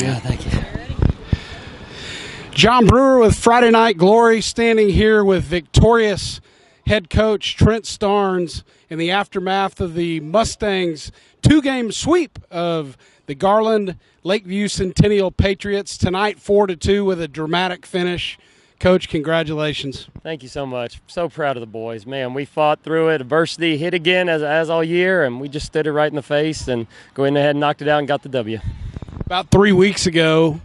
Yeah, thank you. John Brewer with Friday Night Glory, standing here with victorious head coach Trent Starnes in the aftermath of the Mustangs' two-game sweep of the Garland Lakeview Centennial Patriots. Tonight, 4-2 with a dramatic finish. Coach, congratulations. Thank you so much. So proud of the boys. Man, we fought through it. Adversity hit again as all year, and we just stood it right in the face and go ahead and knocked it out and got the W. About 3 weeks ago,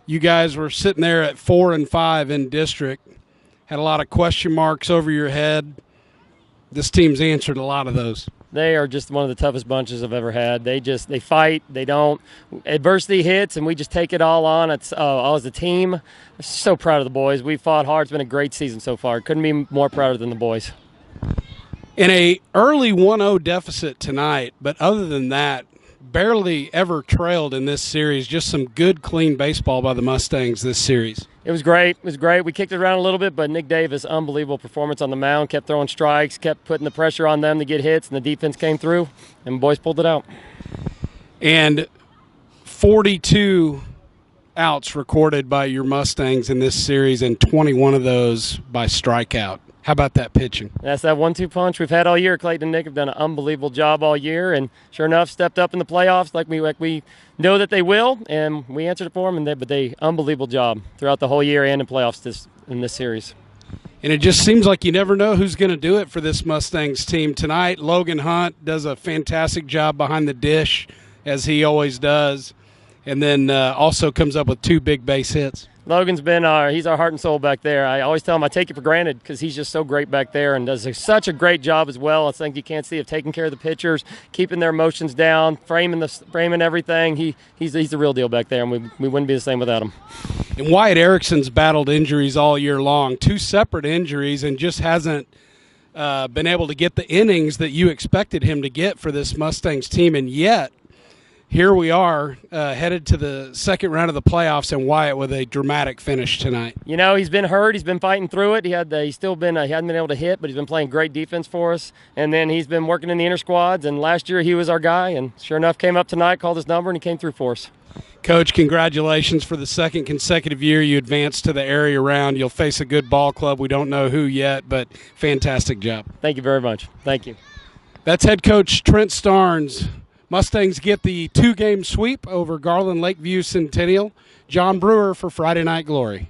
you guys were sitting there at 4-5 in district, had a lot of question marks over your head. This team's answered a lot of those. They are just one of the toughest bunches I've ever had. They fight. They don't. Adversity hits, and we just take it all on. It's all as a team. I'm so proud of the boys. We fought hard. It's been a great season so far. Couldn't be more prouder than the boys. In a early 1-0 deficit tonight, but other than that, barely ever trailed in this series. Just some good, clean baseball by the Mustangs this series. It was great. It was great. We kicked it around a little bit, but Nick Davis, unbelievable performance on the mound, kept throwing strikes, kept putting the pressure on them to get hits, and the defense came through, and the boys pulled it out. And 42 outs recorded by your Mustangs in this series, and 21 of those by strikeout. How about that pitching? That's that 1-2 punch we've had all year. Clayton and Nick have done an unbelievable job all year, and sure enough, stepped up in the playoffs like we know that they will, and we answered it for them. But they unbelievable job throughout the whole year and in playoffs in this series. And it just seems like you never know who's going to do it for this Mustangs team tonight. Logan Hunt does a fantastic job behind the dish, as he always does, and then also comes up with 2 big base hits. Logan's been he's our heart and soul back there. I always tell him I take it for granted because he's just so great back there and does such a great job as well. It's things you can't see of taking care of the pitchers, keeping their emotions down, framing everything. He's the real deal back there, and we wouldn't be the same without him. And Wyatt Erickson's battled injuries all year long, 2 separate injuries, and just hasn't been able to get the innings that you expected him to get for this Mustangs team, and yet here we are, headed to the second round of the playoffs, and Wyatt with a dramatic finish tonight. You know, he's been hurt. He's been fighting through it. He hadn't been able to hit, but he's been playing great defense for us. And then he's been working in the inner squads, and last year he was our guy, and sure enough came up tonight, called his number, and he came through for us. Coach, congratulations for the second consecutive year you advanced to the area round. You'll face a good ball club. We don't know who yet, but fantastic job. Thank you very much. Thank you. That's head coach Trent Starnes. Mustangs get the 2-game sweep over Garland Lakeview Centennial. John Brewer for Friday Night Glory.